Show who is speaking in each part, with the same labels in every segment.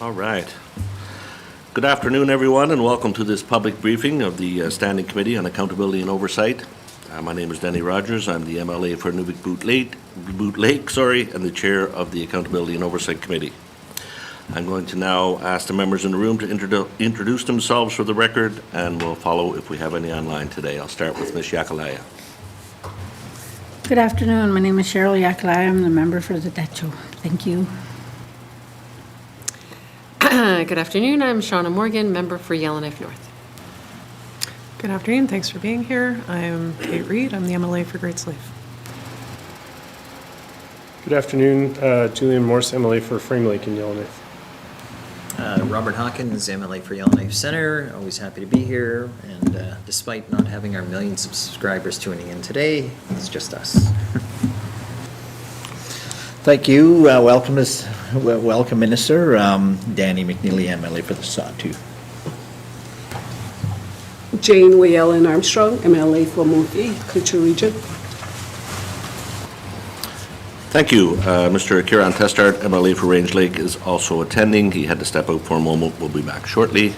Speaker 1: All right. Good afternoon, everyone, and welcome to this public briefing of the Standing Committee on Accountability and Oversight. My name is Denny Rogers. I'm the MLA for Nunavut Boot Lake, and the chair of the Accountability and Oversight Committee. I'm going to now ask the members in the room to introduce themselves for the record, and we'll follow if we have any online today. I'll start with Ms. Yakalaya.
Speaker 2: Good afternoon. My name is Cheryl Yakalaya. I'm the member for the Decho. Thank you.
Speaker 3: Good afternoon. I'm Shauna Morgan, member for Yellowknife North.
Speaker 4: Good afternoon. Thanks for being here. I'm Kate Reed. I'm the MLA for Great Slave.
Speaker 5: Good afternoon. Julian Morse, MLA for Frame Lake in Yellowknife.
Speaker 6: Robert Hawkins, MLA for Yellowknife Center. Always happy to be here. And despite not having our millions of subscribers tuning in today, it's just us.
Speaker 7: Thank you. Welcome, Minister. Danny McNeely, MLA for the Sawtooth.
Speaker 8: Jane Wayellen Armstrong, MLA for Montee, Culture Region.
Speaker 1: Thank you. Mr. Kieran Testart, MLA for Range Lake, is also attending. He had to step out for a moment. We'll be back shortly.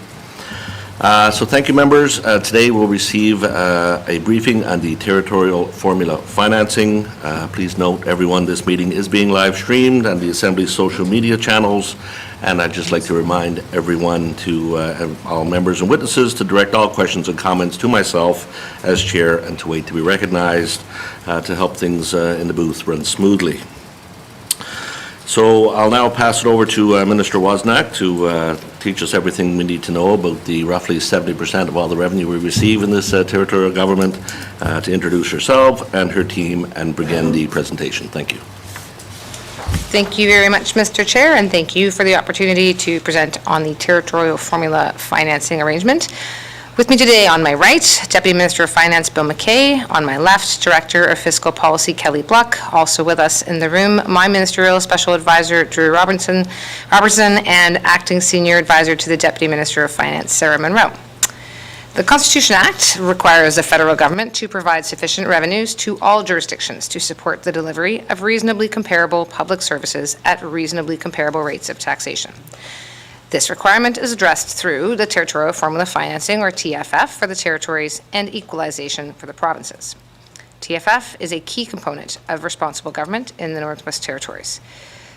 Speaker 1: So thank you, members. Today we'll receive a briefing on the Territorial Formula Financing. Please note, everyone, this meeting is being live streamed on the Assembly's social media channels, and I'd just like to remind everyone all members and witnesses to direct all questions and comments to myself as chair and to wait to be recognized to help things in the booth run smoothly. So I'll now pass it over to Minister Wawzonek to teach us everything we need to know about the roughly 70% of all the revenue we receive in this territorial government, to introduce herself and her team and begin the presentation. Thank you.
Speaker 9: Thank you very much, Mr. Chair, and thank you for the opportunity to present on the Territorial Formula Financing Arrangement. With me today on my right, Deputy Minister of Finance Bill McKay. On my left, Director of Fiscal Policy Kelly Bluck. Also with us in the room, my Ministerial Special Advisor Drew Robertson, and Acting Senior Advisor to the Deputy Minister of Finance Sarah Monroe. The Constitution Act requires the federal government to provide sufficient revenues to all jurisdictions to support the delivery of reasonably comparable public services at reasonably comparable rates of taxation. This requirement is addressed through the Territorial Formula Financing, or TFF, for the territories and equalization for the provinces. TFF is a key component of responsible government in the Northwest Territories.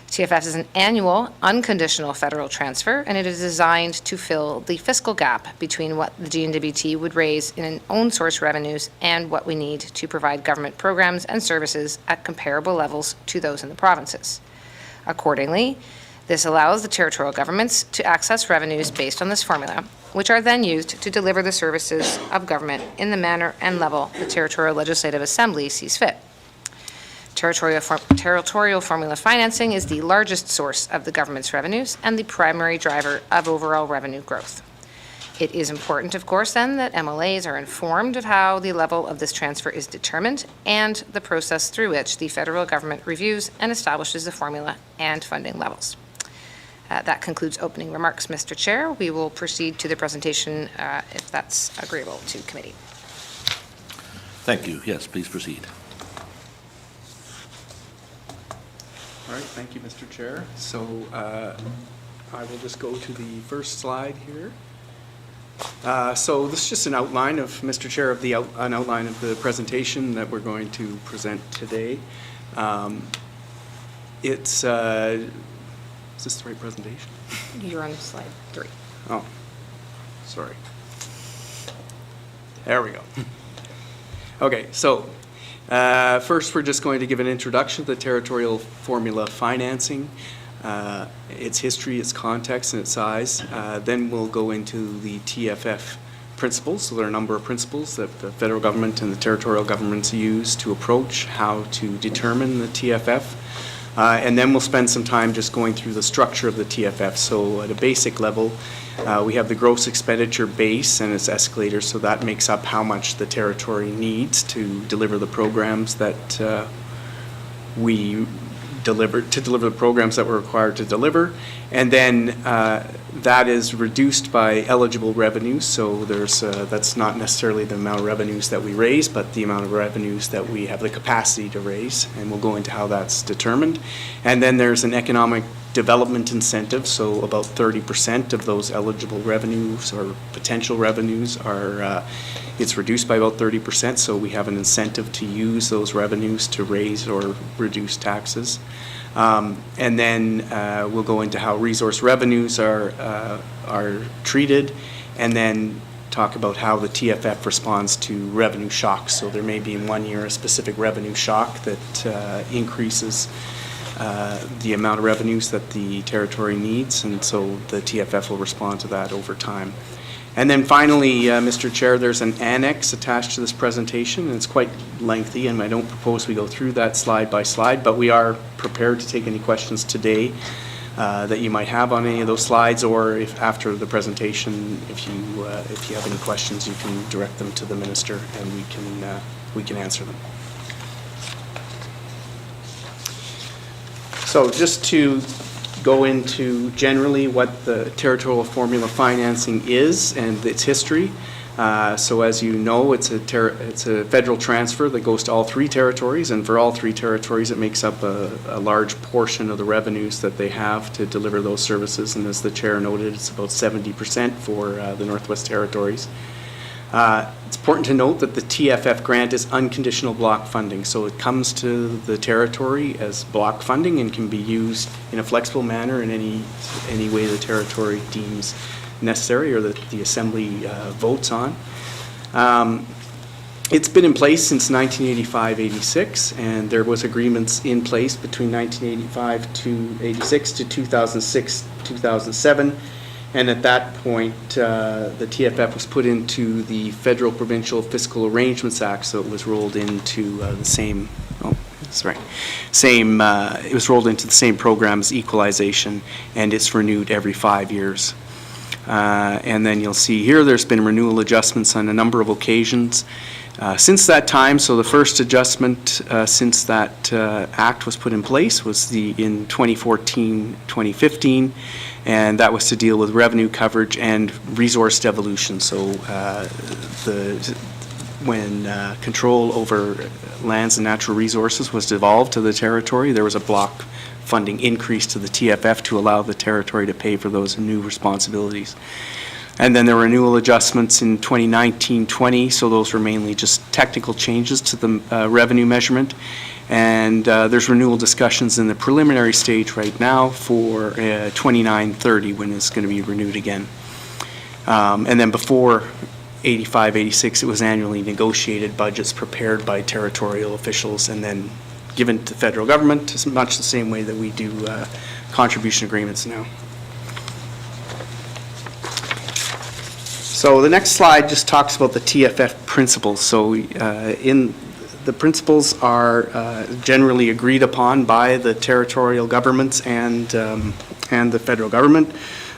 Speaker 9: TFF is an annual, unconditional federal transfer, and it is designed to fill the fiscal gap between what the GNWT would raise in own source revenues and what we need to provide government programs and services at comparable levels to those in the provinces. Accordingly, this allows the territorial governments to access revenues based on this formula, which are then used to deliver the services of government in the manner and level the Territorial Legislative Assembly sees fit. Territorial Formula Financing is the largest source of the government's revenues and the primary driver of overall revenue growth. It is important, of course, then, that MLAs are informed of how the level of this transfer is determined and the process through which the federal government reviews and establishes the formula and funding levels. That concludes opening remarks, Mr. Chair. We will proceed to the presentation if that's agreeable to committee.
Speaker 1: Thank you. Yes, please proceed.
Speaker 10: All right, thank you, Mr. Chair. So I will just go to the first slide here. So this is just an outline of, Mr. Chair, of an outline of the presentation that we're going to present today. Is this the right presentation?
Speaker 9: You're on slide 3.
Speaker 10: Oh, sorry. There we go. Okay, so first we're just going to give an introduction to the Territorial Formula Financing, its history, its context, and its size. Then we'll go into the TFF principles. So there are a number of principles that the federal government and the territorial governments use to approach how to determine the TFF. And then we'll spend some time just going through the structure of the TFF. So at a basic level, we have the gross expenditure base and its escalators, so that makes up how much the territory needs to deliver the programs that we deliver, to deliver the programs that we're required to deliver. And then that is reduced by eligible revenues, so that's not necessarily the amount of revenues that we raise, but the amount of revenues that we have the capacity to raise, and we'll go into how that's determined. And then there's an economic development incentives, so about 30% of those eligible revenues or potential revenues are, it's reduced by about 30%, so we have an incentive to use those revenues to raise or reduce taxes. And then we'll go into how resource revenues are treated, and then talk about how the TFF responds to revenue shocks. So there may be in 1 year a specific revenue shock that increases the amount of revenues that the territory needs, and so the TFF will respond to that over time. And then finally, Mr. Chair, there's an annex attached to this presentation, and it's quite lengthy, and I don't propose we go through that slide by slide, but we are prepared to take any questions today that you might have on any of those slides, or if after the presentation, if you have any questions, you can direct them to the minister, and we can answer them. So just to go into generally what the Territorial Formula Financing is and its history. So as you know, it's a federal transfer that goes to all 3 territories, and for all 3 territories it makes up a large portion of the revenues that they have to deliver those services, and as the chair noted, it's about 70% for the Northwest Territories. It's important to note that the TFF grant is unconditional block funding, so it comes to the territory as block funding and can be used in a flexible manner in any way the territory deems necessary or that the Assembly votes on. It's been in place since 1985-86, and there was agreements in place between 1985 to 86 to 2006-2007. And at that point, the TFF was put into the Federal Provincial Fiscal Arrangements Act, so it was rolled into the same. Oh, that's right. It was rolled into the same program as equalization, and it's renewed every 5 years. And then you'll see here, there's been renewal adjustments on a number of occasions since that time. So the first adjustment since that act was put in place was in 2014-2015. And that was to deal with revenue coverage and resource devolution. So when control over lands and natural resources was devolved to the territory, there was a block funding increase to the TFF to allow the territory to pay for those new responsibilities. And then there were renewal adjustments in 2019-20, so those were mainly just technical changes to the revenue measurement. And there's renewal discussions in the preliminary stage right now for 29-30 when it's going to be renewed again. And then before 85-86, it was annually negotiated budgets prepared by territorial officials and then given to the federal government, much the same way that we do contribution agreements now. So the next slide just talks about the TFF principles. So the principles are generally agreed upon by the territorial governments and the federal government.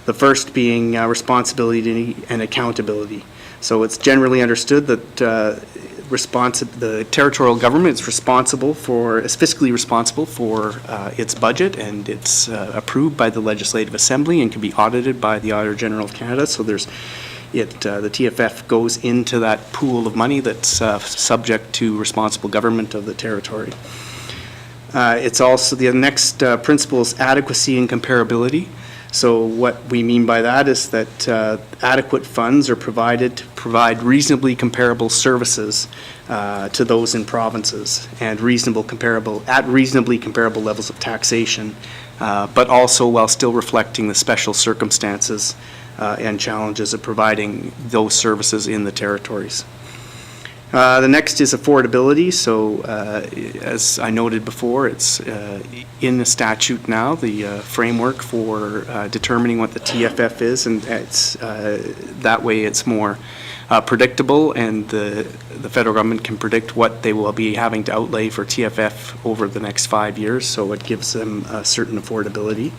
Speaker 10: The first being responsibility and accountability. So it's generally understood that the territorial government is fiscally responsible for its budget, and it's approved by the Legislative Assembly and can be audited by the Auditor General of Canada. So the TFF goes into that pool of money that's subject to responsible government of the territory. It's also, the next principle is adequacy and comparability. So what we mean by that is that adequate funds are provided to provide reasonably comparable services to those in provinces and reasonably comparable levels of taxation, but also while still reflecting the special circumstances and challenges of providing those services in the territories. The next is affordability. So as I noted before, it's in the statute now, the framework for determining what the TFF is, and it's that way it's more predictable, and the federal government can predict what they will be having to outlay for TFF over the next 5 years, so it gives them a certain affordability.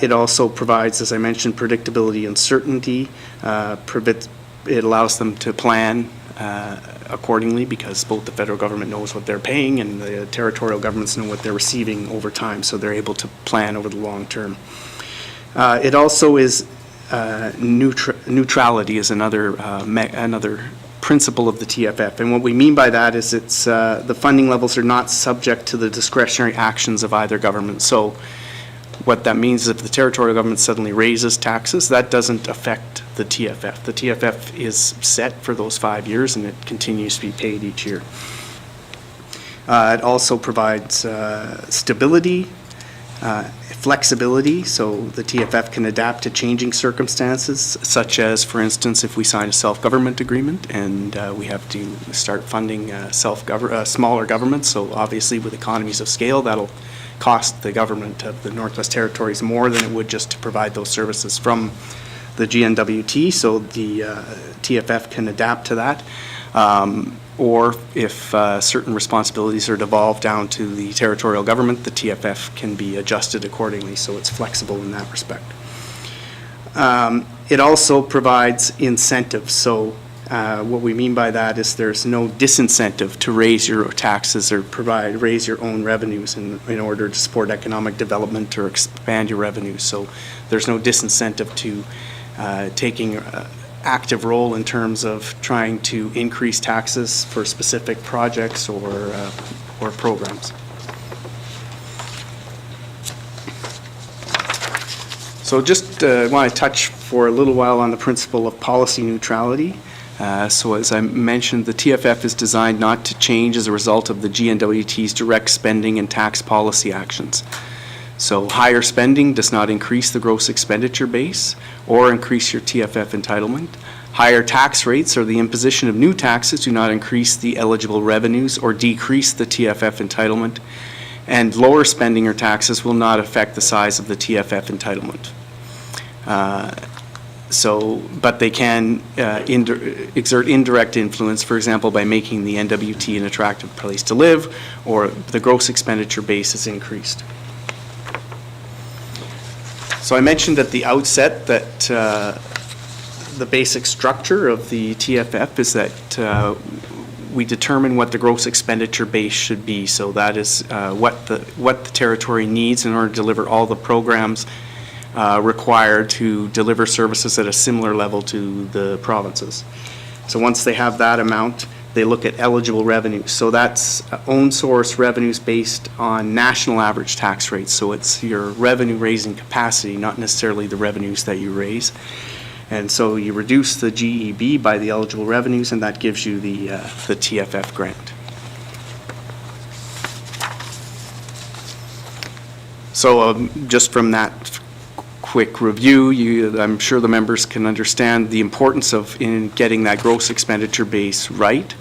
Speaker 10: It also provides, as I mentioned, predictability and certainty. It allows them to plan accordingly, because both the federal government knows what they're paying and the territorial governments know what they're receiving over time, so they're able to plan over the long term. It also is neutrality is another principle of the TFF, and what we mean by that is it's the funding levels are not subject to the discretionary actions of either government. So What that means is if the territorial government suddenly raises taxes, that doesn't affect the TFF. The TFF is set for those 5 years, and it continues to be paid each year. It also provides stability, flexibility, so the TFF can adapt to changing circumstances, such as, for instance, if we sign a self-government agreement and we have to start funding smaller governments, so obviously with economies of scale, that'll cost the government of the Northwest Territories more than it would just to provide those services from the GNWT, so the TFF can adapt to that. Or if certain responsibilities are devolved down to the territorial government, the TFF can be adjusted accordingly, so it's flexible in that respect. It also provides incentives, so what we mean by that is there's no disincentive to raise your taxes or raise your own revenues in order to support economic development or expand your revenues. So there's no disincentive to taking an active role in terms of trying to increase taxes for specific projects or programs. So just want to touch for a little while on the principle of policy neutrality. So as I mentioned, the TFF is designed not to change as a result of the GNWT's direct spending and tax policy actions. So higher spending does not increase the gross expenditure base or increase your TFF entitlement. Higher tax rates or the imposition of new taxes do not increase the eligible revenues or decrease the TFF entitlement. And lower spending or taxes will not affect the size of the TFF entitlement. But they can exert indirect influence, for example, by making the NWT an attractive place to live, or the gross expenditure base is increased. So I mentioned at the outset that the basic structure of the TFF is that we determine what the gross expenditure base should be. So that is what the territory needs in order to deliver all the programs required to deliver services at a similar level to the provinces. So once they have that amount, they look at eligible revenues. So that's own source revenues based on national average tax rates. So it's your revenue raising capacity, not necessarily the revenues that you raise. And so you reduce the GEB by the eligible revenues, and that gives you the TFF grant. So just from that quick review, I'm sure the members can understand the importance of in getting that gross expenditure base right.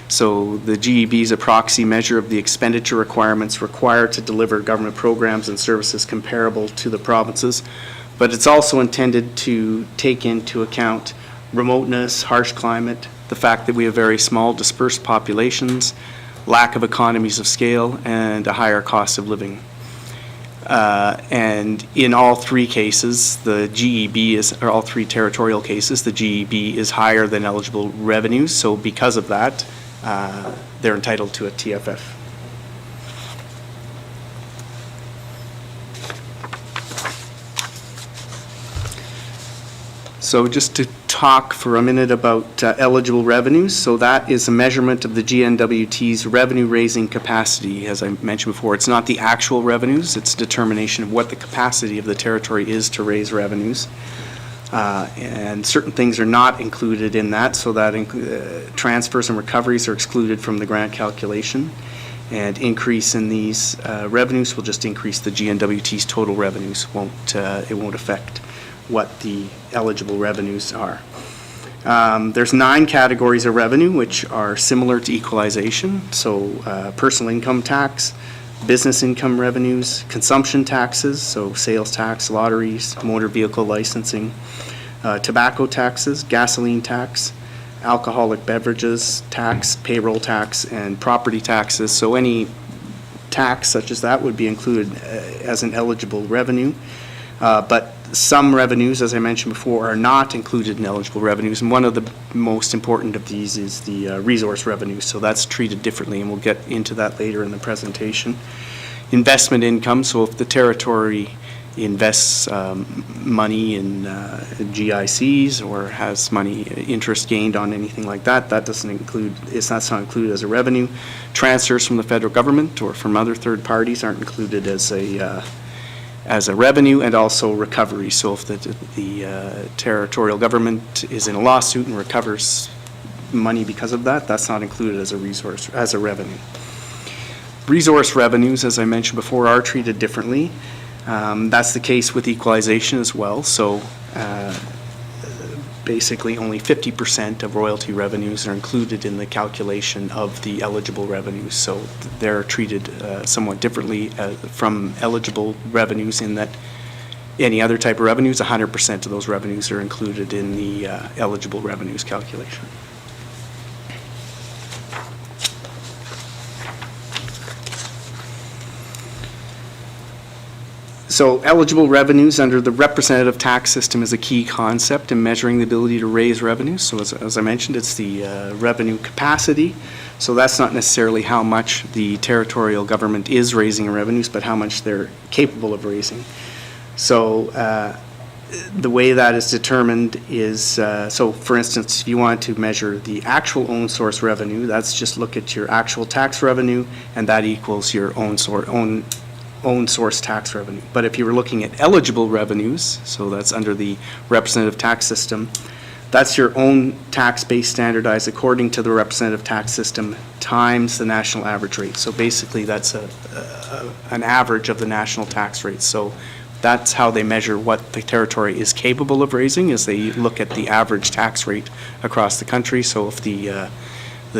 Speaker 10: So the GEB is a proxy measure of the expenditure requirements required to deliver government programs and services comparable to the provinces, but it's also intended to take into account remoteness, harsh climate, the fact that we have very small dispersed populations, lack of economies of scale, and a higher cost of living. And in all three cases, the GEB or all three territorial cases, the GEB is higher than eligible revenues. So because of that, they're entitled to a TFF. So just to talk for a minute about eligible revenues. So that is a measurement of the GNWT's revenue raising capacity. As I mentioned before, it's not the actual revenues, it's determination of what the capacity of the territory is to raise revenues. And certain things are not included in that, so that transfers and recoveries are excluded from the grant calculation. And increase in these revenues will just increase the GNWT's total revenues. It won't affect what the eligible revenues are. There's 9 categories of revenue which are similar to equalization. So personal income tax, business income revenues, consumption taxes, so sales tax, lotteries, motor vehicle licensing, tobacco taxes, gasoline tax, alcoholic beverages tax, payroll tax, and property taxes. So any tax such as that would be included as an eligible revenue. But some revenues, as I mentioned before, are not included in eligible revenues, and one of the most important of these is the resource revenue, so that's treated differently, and we'll get into that later in the presentation. Investment income, so if the territory invests money in GICs or has money interest gained on anything like that, that's not included as a revenue. Transfers from the federal government or from other third parties aren't included as as a revenue, and also recovery. So if the territorial government is in a lawsuit and recovers money because of that, that's not included as a resource, as a revenue. Resource revenues, as I mentioned before, are treated differently. That's the case with equalization as well. So basically only 50% of royalty revenues are included in the calculation of the eligible revenues. So they're treated somewhat differently from eligible revenues, in that any other type of revenues, 100% of those revenues are included in the eligible revenues calculation. So eligible revenues under the representative tax system is a key concept in measuring the ability to raise revenues. So as I mentioned, it's the revenue capacity. So that's not necessarily how much the territorial government is raising in revenues, but how much they're capable of raising. So the way that is determined is, so for instance, if you want to measure the actual own source revenue, that's just look at your actual tax revenue, and that equals your own source tax revenue. But if you were looking at eligible revenues, so that's under the representative tax system, that's your own tax base standardized according to the representative tax system times the national average rate. So basically that's an average of the national tax rate. So that's how they measure what the territory is capable of raising, is they look at the average tax rate across the country. So if the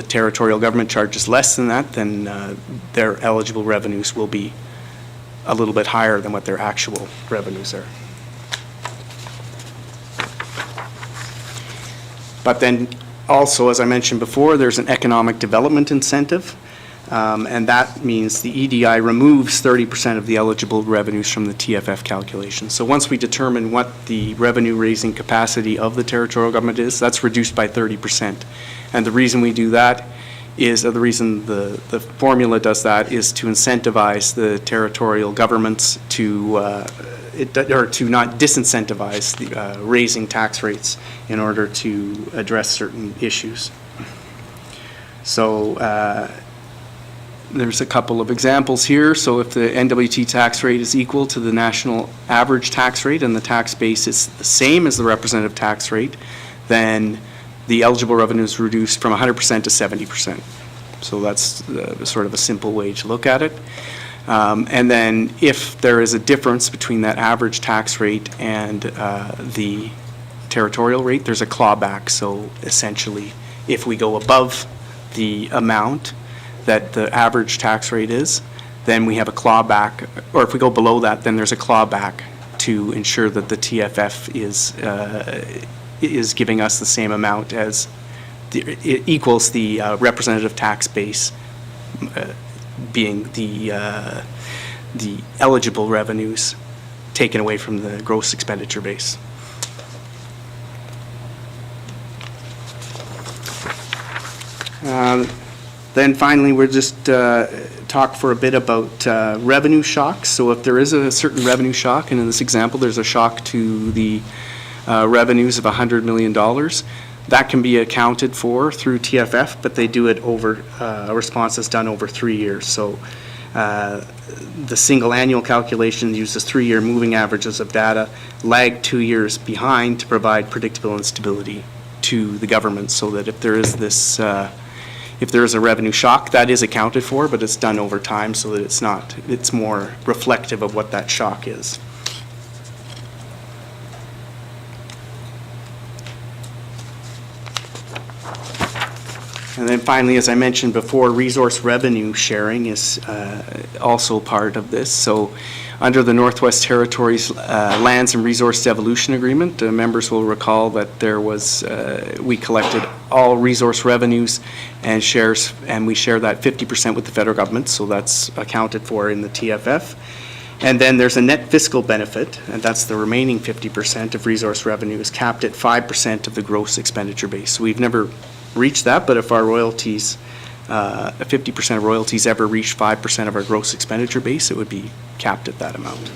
Speaker 10: territorial government charges less than that, then their eligible revenues will be a little bit higher than what their actual revenues are. But then also, as I mentioned before, there's an economic development incentive, and that means the EDI removes 30% of the eligible revenues from the TFF calculation. So once we determine what the revenue raising capacity of the territorial government is, that's reduced by 30%. And the reason we do that is, the reason the formula does that is to incentivize the territorial governments to, or to not disincentivize the raising tax rates in order to address certain issues. So there's a couple of examples here. So if the NWT tax rate is equal to the national average tax rate and the tax base is the same as the representative tax rate, then the eligible revenue is reduced from 100% to 70%. So that's sort of a simple way to look at it. And then if there is a difference between that average tax rate and the territorial rate, there's a clawback. So essentially, if we go above the amount that the average tax rate is, then we have a clawback, or if we go below that, then there's a clawback to ensure that the TFF is giving us the same amount as, it equals the representative tax base being the eligible revenues taken away from the gross expenditure base. Then finally, we'll just talk for a bit about revenue shocks. So if there is a certain revenue shock, and in this example, there's a shock to the revenues of $100 million, that can be accounted for through TFF, but they do it over, a response is done over 3 years. So the single annual calculation uses 3-year moving averages of data, lag 2 years behind to provide predictable and stability to the government, so that if there is this, if there is a revenue shock, that is accounted for, but it's done over time so that it's not, it's more reflective of what that shock is. And then finally, as I mentioned before, resource revenue sharing is also part of this. So under the Northwest Territories Lands and Resource Devolution Agreement, members will recall that there was, we collected all resource revenues and shares, and we share that 50% with the federal government, so that's accounted for in the TFF. And then there's a net fiscal benefit, and that's the remaining 50% of resource revenue is capped at 5% of the gross expenditure base. So we've never reached that, but if our royalties, 50% of royalties ever reach 5% of our gross expenditure base, it would be capped at that amount.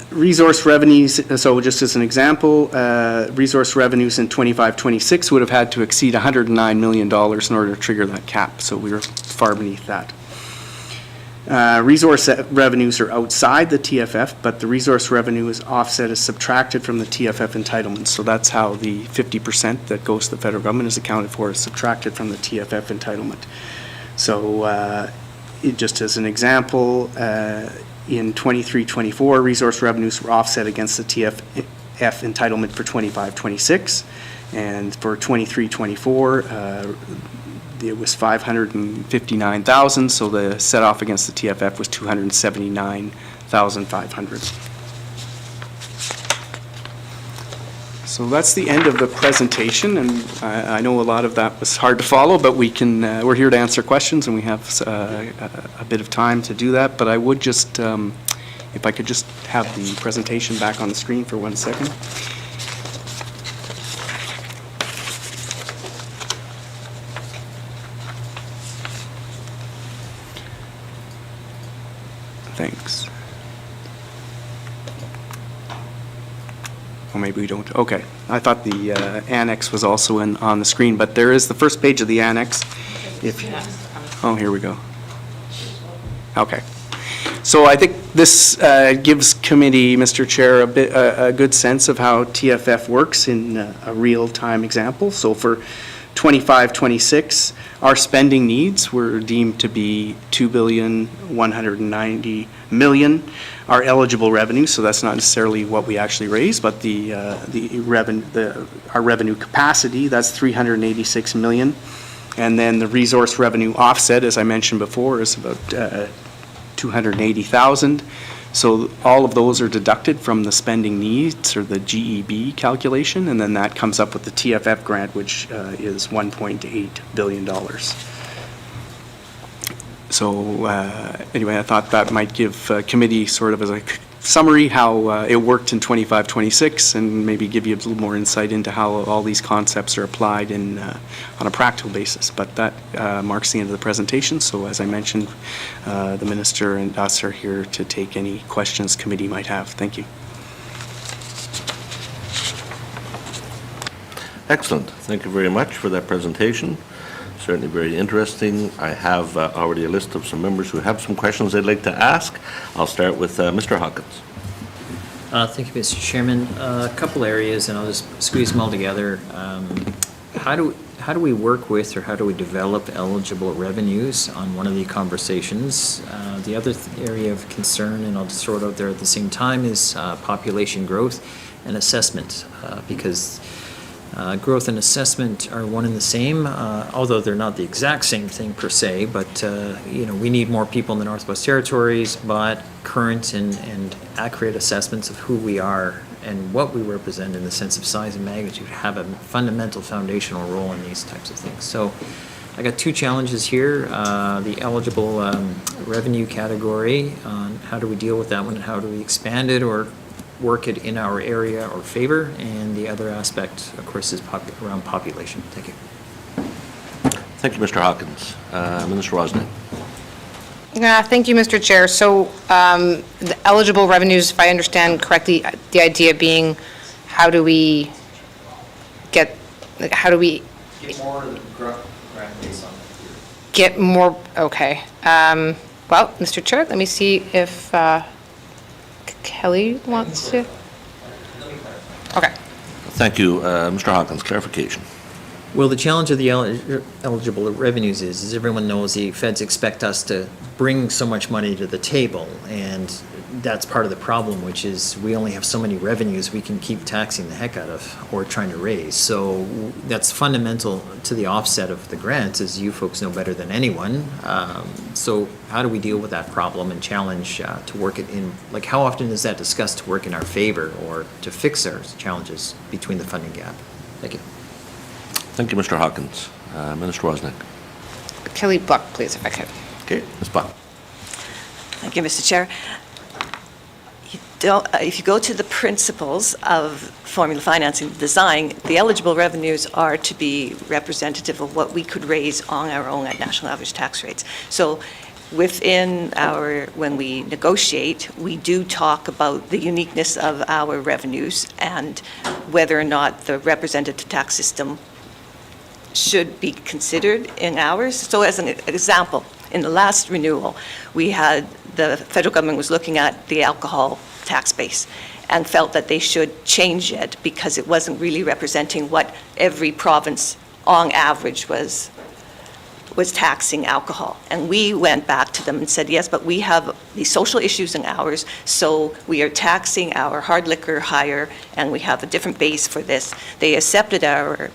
Speaker 10: Resource revenues, so just as an example, resource revenues in 25-26 would have had to exceed $109 million in order to trigger that cap, so we were far beneath that. Resource revenues are outside the TFF, but the resource revenue is offset, is subtracted from the TFF entitlements. So that's how the 50% that goes to the federal government is accounted for, is subtracted from the TFF entitlement. So just as an example, in 23-24, resource revenues were offset against the TFF entitlement for 25-26, and for 23-24, it was 559,000, so the set off against the TFF was 279,500. So that's the end of the presentation, and I know a lot of that was hard to follow, but we can, we're here to answer questions, and we have a bit of time to do that. But I would just, if I could just have the presentation back on the screen for 1 second. Thanks. Or maybe we don't. Okay. I thought the annex was also on the screen, but there is the first page of the annex. Oh, here we go. Okay. So I think this gives committee, Mr. Chair, a good sense of how TFF works in a real-time example. So for 25-26, our spending needs were deemed to be $2,190,000,000. Our eligible revenue, so that's not necessarily what we actually raise, but our revenue capacity, that's $386 million. And then the resource revenue offset, as I mentioned before, is about $280,000. So all of those are deducted from the spending needs, or the GEB calculation, and then that comes up with the TFF grant, which is $1.8 billion. So anyway, I thought that might give committee sort of as a summary how it worked in 25-26, and maybe give you a little more insight into how all these concepts are applied on a practical basis. But that marks the end of the presentation. So as I mentioned, the minister and us are here to take any questions committee might have. Thank you.
Speaker 1: Excellent. Thank you very much for that presentation. Certainly very interesting. I have already a list of some members who have some questions they'd like to ask. I'll start with Mr. Hawkins.
Speaker 6: Thank you, Mr. Chairman. A couple areas, and I'll just squeeze them all together. How do we work with, or how do we develop eligible revenues on one of the conversations? The other area of concern, and I'll just throw it out there at the same time, is population growth and assessment, because growth and assessment are one and the same, although they're not the exact same thing per se, but we need more people in the Northwest Territories, but current and accurate assessments of who we are and what we represent in the sense of size and magnitude have a fundamental foundational role in these types of things. So I got two challenges here, the eligible revenue category, on how do we deal with that one, and how do we expand it or work it in our area or favor, and the other aspect, of course, is around population. Thank you.
Speaker 1: Thank you, Mr. Hawkins. Minister Wawzonek.
Speaker 9: Thank you, Mr. Chair. So the eligible revenues, if I understand correctly, the idea being how do we get more grant based on get more, okay. Well, Mr. Chair, let me see if Kelly wants to. Okay.
Speaker 1: Thank you. Mr. Hawkins, clarification.
Speaker 6: Well, the challenge of the eligible revenues is everyone knows the feds expect us to bring so much money to the table, and that's part of the problem, which is we only have so many revenues we can keep taxing the heck out of or trying to raise. So that's fundamental to the offset of the grants, as you folks know better than anyone. So how do we deal with that problem and challenge to work it in, like how often is that discussed to work in our favor or to fix our challenges between the funding gap? Thank you.
Speaker 1: Thank you, Mr. Hawkins. Minister Wawzonek.
Speaker 9: Kelly Buck, please, if I could.
Speaker 1: Okay, Ms. Buck.
Speaker 11: Thank you, Mr. Chair. If you go to the principles of formula financing design, the eligible revenues are to be representative of what we could raise on our own at national average tax rates. So within when we negotiate, we do talk about the uniqueness of our revenues and whether or not the representative tax system should be considered in ours. So as an example, in the last renewal, the federal government was looking at the alcohol tax base and felt that they should change it because it wasn't really representing what every province on average was taxing alcohol. And we went back to them and said, yes, but we have these social issues in ours, so we are taxing our hard liquor higher, and we have a different base for this. They accepted our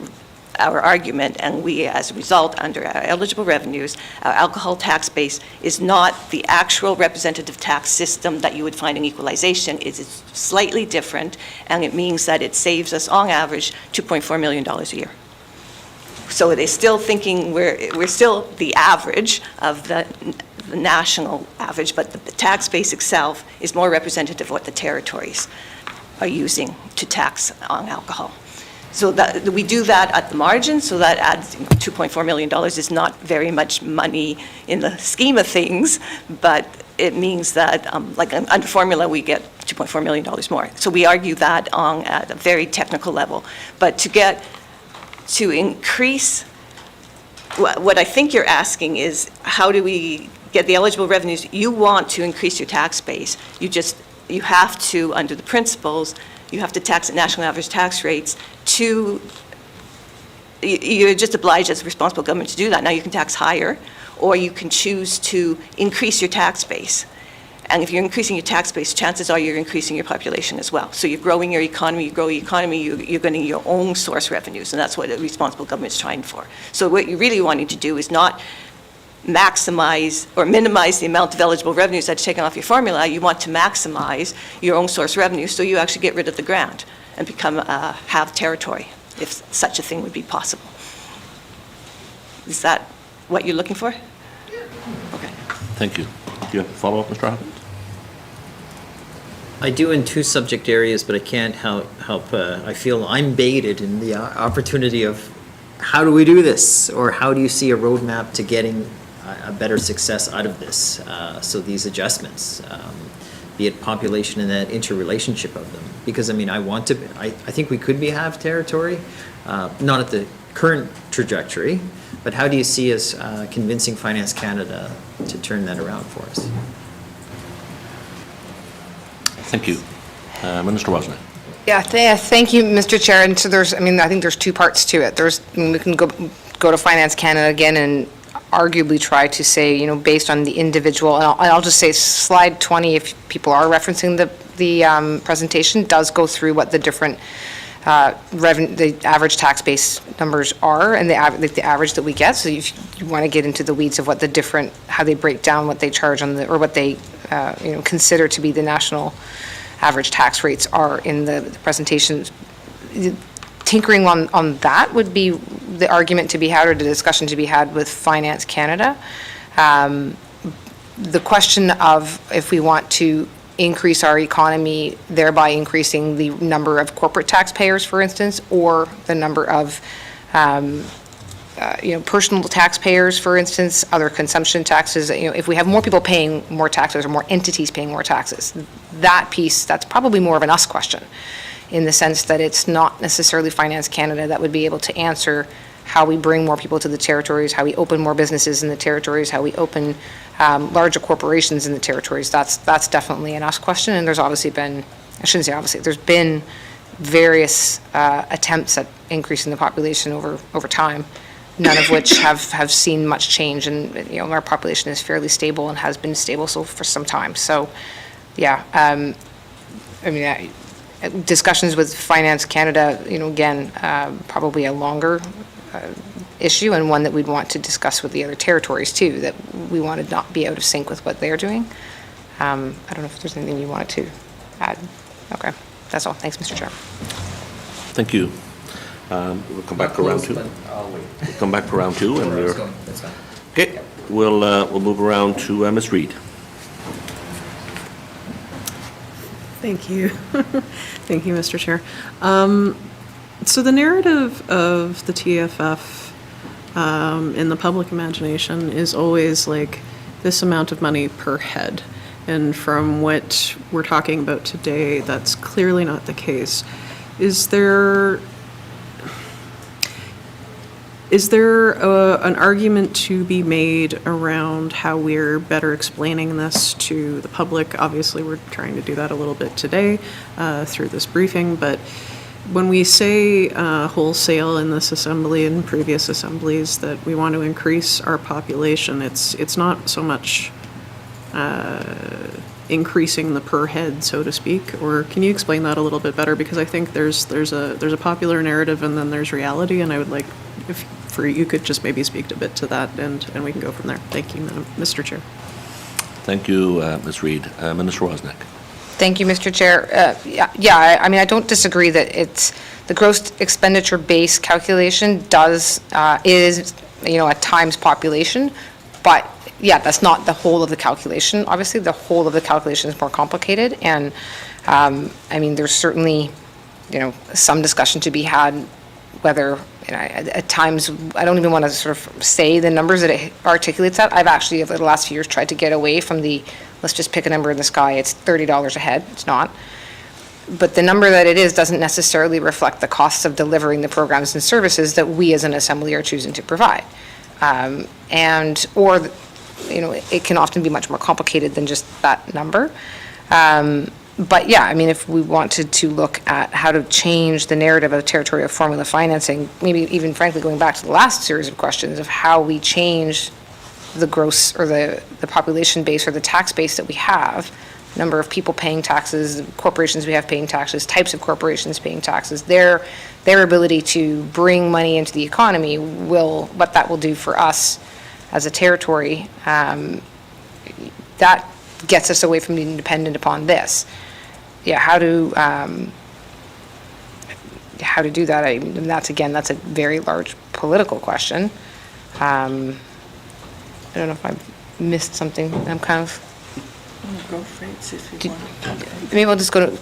Speaker 11: argument, and we, as a result, under our eligible revenues, our alcohol tax base is not the actual representative tax system that you would find in equalization. It is slightly different, and it means that it saves us, on average, $2.4 million a year. So they're still thinking we're still the average of the national average, but the tax base itself is more representative of what the territories are using to tax on alcohol. So that we do that at the margin, so that adds $2.4 million is not very much money in the scheme of things, but it means that, like under formula, we get $2.4 million more. So we argue that at a very technical level. But to increase, what I think you're asking is, how do we get the eligible revenues? You want to increase your tax base. You have to, under the principles, you have to tax at national average tax rates you're just obliged as a responsible government to do that. Now you can tax higher, or you can choose to increase your tax base. And if you're increasing your tax base, chances are you're increasing your population as well. So you're growing your economy, you're getting your own source revenues, and that's what a responsible government is trying for. So what you're really wanting to do is not maximize or minimize the amount of eligible revenues that's taken off your formula. You want to maximize your own source revenue, so you actually get rid of the grant and become have territory, if such a thing would be possible. Is that what you're looking for? Okay.
Speaker 1: Thank you. Do you have a follow-up, Mr. Hopkins?
Speaker 6: I do in two subject areas, but I can't help I feel I'm baited in the opportunity of how do we do this? Or how do you see a roadmap to getting a better success out of this? So these adjustments, be it population and that interrelationship of them. Because I mean, I think we could have territory, not at the current trajectory, but how do you see us convincing Finance Canada to turn that around for us?
Speaker 1: Thank you. Minister Wawzonek.
Speaker 9: Yeah, thank you, Mr. Chair. And so I think there's two parts to it. We can go to Finance Canada again and arguably try to say, based on the individual, and I'll just say slide 20, if people are referencing the presentation, does go through what the different the average tax base numbers are, and the average that we get. So if you want to get into the weeds of what how they break down what they charge or what they consider to be the national average tax rates are in the presentations. Tinkering on that would be the argument to be had, or the discussion to be had with Finance Canada. The question of if we want to increase our economy, thereby increasing the number of corporate taxpayers, for instance, or the number of personal taxpayers, for instance, other consumption taxes. If we have more people paying more taxes or more entities paying more taxes, that piece, that's probably more of an us question, in the sense that it's not necessarily Finance Canada that would be able to answer how we bring more people to the territories, how we open more businesses in the territories, how we open larger corporations in the territories. That's definitely an us question, and there's obviously been, I shouldn't say obviously, there's been various attempts at increasing the population over time, none of which have seen much change, and our population is fairly stable and has been stable for some time. So, yeah, discussions with Finance Canada, again, probably a longer issue, and one that we'd want to discuss with the other territories too, that we want to not be out of sync with what they're doing. I don't know if there's anything you wanted to add. Okay, that's all. Thanks, Mr. Chair.
Speaker 1: Thank you. We'll come back for round two. We'll come back for round two, and
Speaker 6: That's fine.
Speaker 1: okay. We'll move around to Ms. Reid.
Speaker 4: Thank you. Thank you, Mr. Chair. So the narrative of the TFF in the public imagination is always like this amount of money per head. And from what we're talking about today, that's clearly not the case. Is there Is there an argument to be made around how we're better explaining this to the public? Obviously, we're trying to do that a little bit today through this briefing, but when we say wholesale in this assembly and previous assemblies that we want to increase our population, it's not so much increasing the per head, so to speak, or can you explain that a little bit better? Because I think there's a popular narrative and then there's reality, and I would like if you could just maybe speak a bit to that, and we can go from there. Thank you, Mr. Chair.
Speaker 1: Thank you, Ms. Reid. Minister Wawzonek.
Speaker 9: Thank you, Mr. Chair. Yeah, I mean, I don't disagree that it's the gross expenditure base calculation is, at times population, but yeah, that's not the whole of the calculation. Obviously, the whole of the calculation is more complicated, and I mean, there's certainly, some discussion to be had whether, at times, I don't even want to sort of say the numbers that it articulates at. I've actually, over the last few years, tried to get away from let's just pick a number in the sky, it's $30 a head. It's not. But the number that it is doesn't necessarily reflect the costs of delivering the programs and services that we as an assembly are choosing to provide. It can often be much more complicated than just that number. But yeah, I mean, if we wanted to look at how to change the narrative of territorial formula financing, maybe even frankly going back to the last series of questions of how we change the gross or the population base or the tax base that we have, number of people paying taxes, corporations we have paying taxes, types of corporations paying taxes, their ability to bring money into the economy what that will do for us as a territory, that gets us away from being dependent upon this. Yeah, how to do that? That's a very large political question. I don't know if I missed something. I'm kind of.
Speaker 11: Growth rates, if you want.
Speaker 9: Maybe I'll just go to.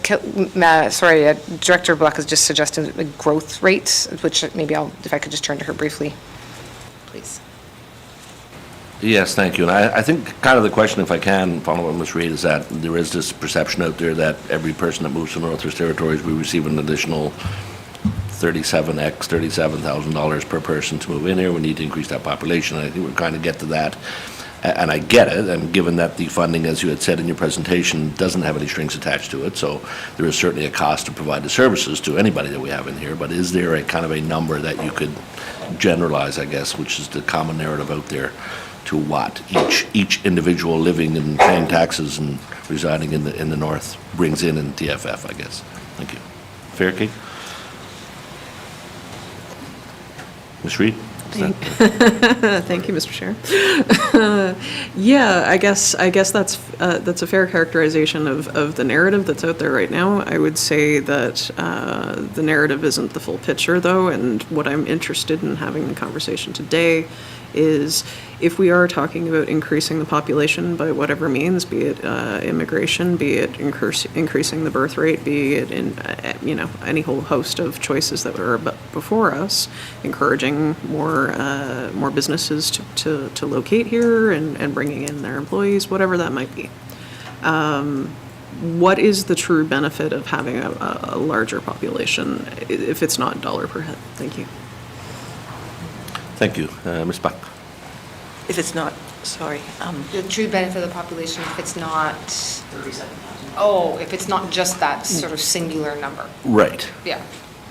Speaker 9: Director Buck has just suggested growth rates, which maybe if I could just turn to her briefly, please.
Speaker 1: Yes, thank you. And I think kind of the question, if I can, follow up Ms. Reid, is that there is this perception out there that every person that moves to Northwest Territories will receive an additional $37,000 per person to move in here. We need to increase that population. And I think we're trying to get to that. And I get it, and given that the funding, as you had said in your presentation, doesn't have any strings attached to it, so there is certainly a cost to provide the services to anybody that we have in here, but is there a kind of a number that you could generalize, I guess, which is the common narrative out there, to what each individual living and paying taxes and residing in the north brings in TFF, I guess. Thank you. Fair Kate? Ms. Reid?
Speaker 4: Thank you, Mr. Chair. Yeah, I guess that's a fair characterization of the narrative that's out there right now. I would say that the narrative isn't the full picture, though, and what I'm interested in having the conversation today is if we are talking about increasing the population by whatever means, be it immigration, be it increasing the birth rate, be it in any whole host of choices that are before us, encouraging more businesses to locate here and bringing in their employees, whatever that might be. What is the true benefit of having a larger population if it's not dollar per head? Thank you.
Speaker 1: Thank you. Ms. Buck?
Speaker 11: If it's not, sorry.
Speaker 9: The true benefit of the population, if it's not 37,000. If it's not just that sort of singular number.
Speaker 1: Right.
Speaker 9: Yeah.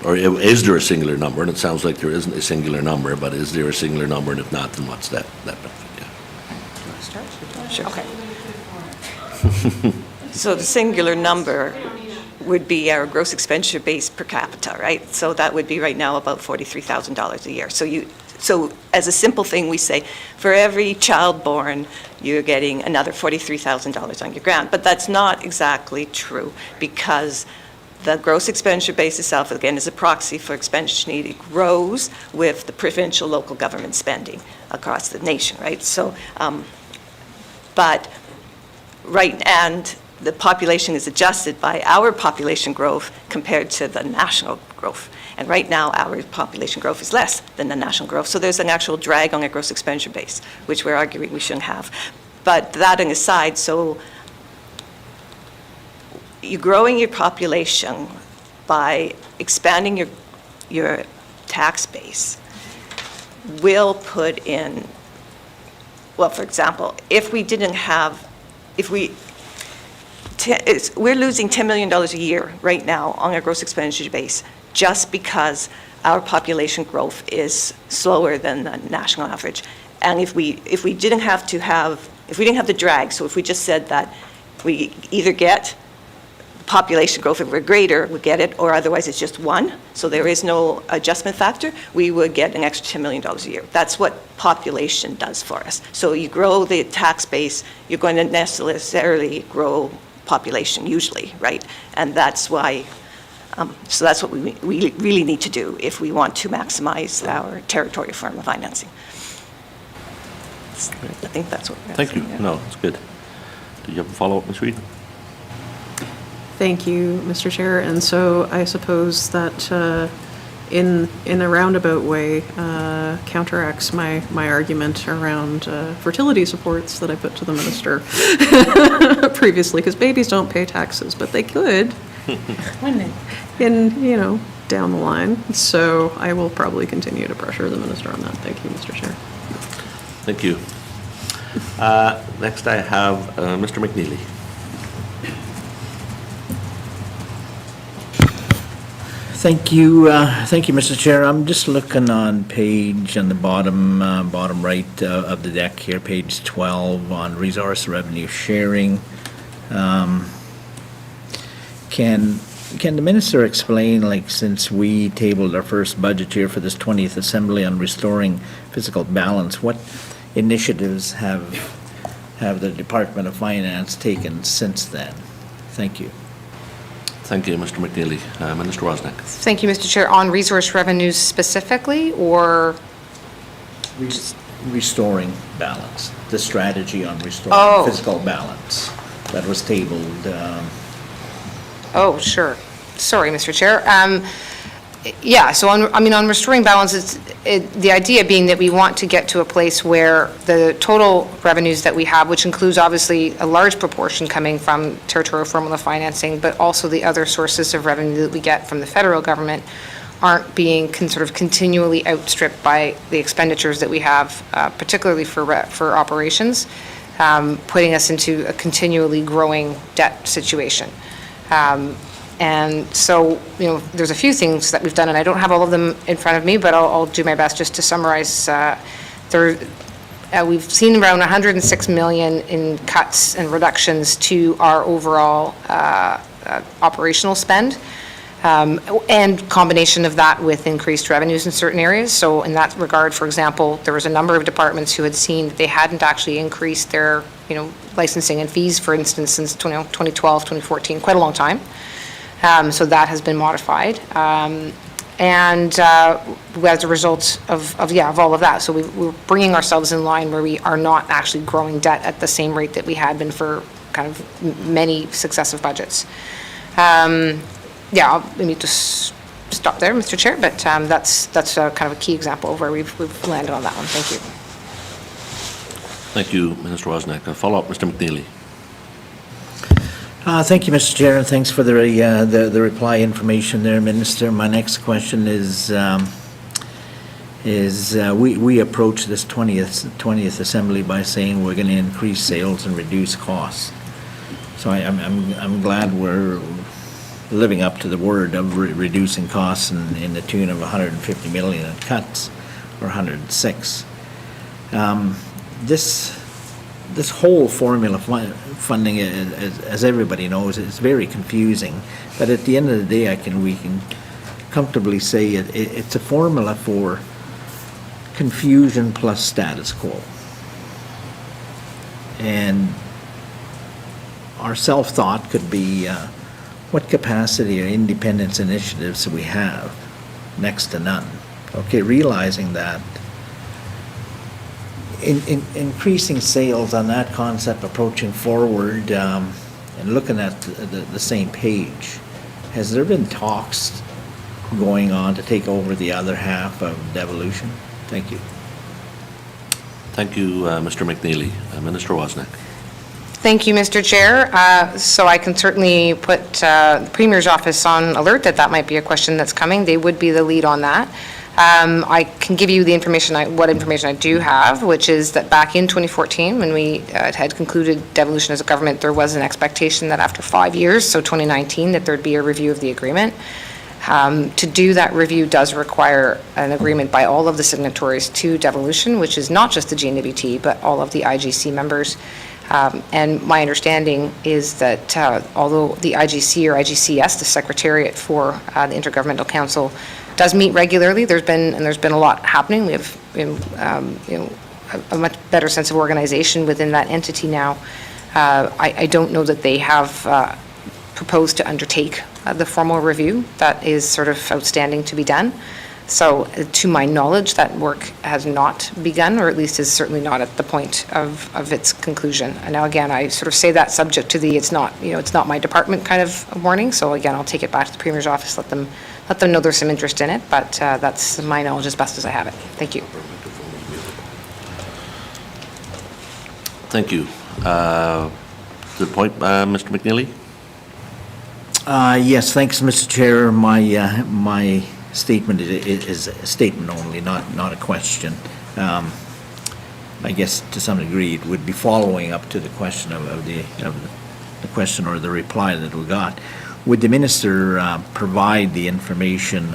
Speaker 1: Or is there a singular number? And it sounds like there isn't a singular number, but is there a singular number? And if not, then what's that benefit? Yeah.
Speaker 9: Sure. Okay.
Speaker 11: So the singular number would be our gross expenditure base per capita, right? So that would be right now about $43,000 a year. So as a simple thing, we say, for every child born, you're getting another $43,000 on your grant. But that's not exactly true, because the gross expenditure base itself, again, is a proxy for expenditure need. It grows with the provincial local government spending across the nation, right? So, and the population is adjusted by our population growth compared to the national growth. And right now, our population growth is less than the national growth. So there's an actual drag on our gross expenditure base, which we're arguing we shouldn't have. But that aside, so you're growing your population by expanding your tax base. will put in, well, for example, if we didn't have, we're losing $10 million a year right now on our gross expenditure base just because our population growth is slower than the national average. And if we didn't have the drag, so if we just said that we either get population growth, if we're greater, we get it, or otherwise it's just 1, so there is no adjustment factor, we would get an extra $10 million a year. That's what population does for us. So you grow the tax base, you're going to necessarily grow population usually, right? And that's why, so that's what we really need to do if we want to maximize our territorial formula financing. I think that's what we're
Speaker 1: Thank you.
Speaker 11: asking, yeah.
Speaker 1: No, it's good. Do you have a follow-up, Ms. Reid?
Speaker 4: Thank you, Mr. Chair. And so I suppose that in a roundabout way counteracts my argument around fertility supports that I put to the minister previously, because babies don't pay taxes, but they could down the line. So I will probably continue to pressure the minister on that. Thank you, Mr. Chair.
Speaker 1: Thank you. Next I have Mr. McNeely.
Speaker 7: Thank you, Mr. Chair. I'm just looking on the bottom right of the deck here, page 12, on resource revenue sharing. Can the minister explain, like, since we tabled our first budget here for this 20th Assembly on restoring fiscal balance, what initiatives have the Department of Finance taken since then? Thank you.
Speaker 1: Thank you, Mr. McNeely. Minister Wawzonek.
Speaker 9: Thank you, Mr. Chair. On resource revenues specifically, or?
Speaker 7: Restoring balance, the strategy on restoring fiscal balance that was tabled.
Speaker 9: Oh, sure. Sorry, Mr. Chair. Yeah, so on restoring balance, the idea being that we want to get to a place where the total revenues that we have, which includes obviously a large proportion coming from territorial formula financing, but also the other sources of revenue that we get from the federal government, aren't being sort of continually outstripped by the expenditures that we have, particularly for operations, putting us into a continually growing debt situation. And so, there's a few things that we've done, and I don't have all of them in front of me, but I'll do my best just to summarize. We've seen around $106 million in cuts and reductions to our overall operational spend, and combination of that with increased revenues in certain areas. So in that regard, for example, there was a number of departments who had seen that they hadn't actually increased their licensing and fees, for instance, since 2012, 2014, quite a long time. So that has been modified. And as a result of all of that, so we're bringing ourselves in line where we are not actually growing debt at the same rate that we had been for kind of many successive budgets. Let me just stop there, Mr. Chair, but that's kind of a key example of where we've landed on that one. Thank you.
Speaker 1: Thank you, Minister Wawzonek. A follow-up, Mr. McNeely.
Speaker 7: Thank you, Mr. Chair, and thanks for the reply information there, Minister. My next question is we approach this 20th Assembly by saying we're going to increase sales and reduce costs. So I'm glad we're living up to the word of reducing costs in the tune of $150 million in cuts, or 106. This whole formula funding, as everybody knows, is very confusing. But at the end of the day, we can comfortably say it's a formula for confusion plus status quo. And our self-thought could be what capacity or independence initiatives we have? Next to none. Okay, realizing that increasing sales on that concept, approaching forward and looking at the same page, has there been talks going on to take over the other half of devolution? Thank you.
Speaker 1: Thank you, Mr. McNeely. Minister Wawzonek.
Speaker 9: Thank you, Mr. Chair. So I can certainly put the Premier's office on alert that might be a question that's coming. They would be the lead on that. I can give you the information, what information I do have, which is that back in 2014, when we had concluded devolution as a government, there was an expectation that after 5 years, so 2019, that there'd be a review of the agreement. To do that review does require an agreement by all of the signatories to devolution, which is not just the GNWT, but all of the IGC members. And my understanding is that although the IGC or IGCS, the Secretariat for the Intergovernmental Council, does meet regularly, there's been a lot happening. We have a much better sense of organization within that entity now. I don't know that they have proposed to undertake the formal review. That is sort of outstanding to be done. So to my knowledge, that work has not begun, or at least is certainly not at the point of its conclusion. And now again, I sort of say that subject to the it's not my department kind of warning. So again, I'll take it back to the Premier's office, let them know there's some interest in it, but that's my knowledge as best as I have it. Thank you.
Speaker 1: Thank you. To the point, Mr. McNeely?
Speaker 7: Yes, thanks, Mr. Chair. My statement is a statement only, not a question. I guess to some degree it would be following up to the question of the question or the reply that we got. Would the minister provide the information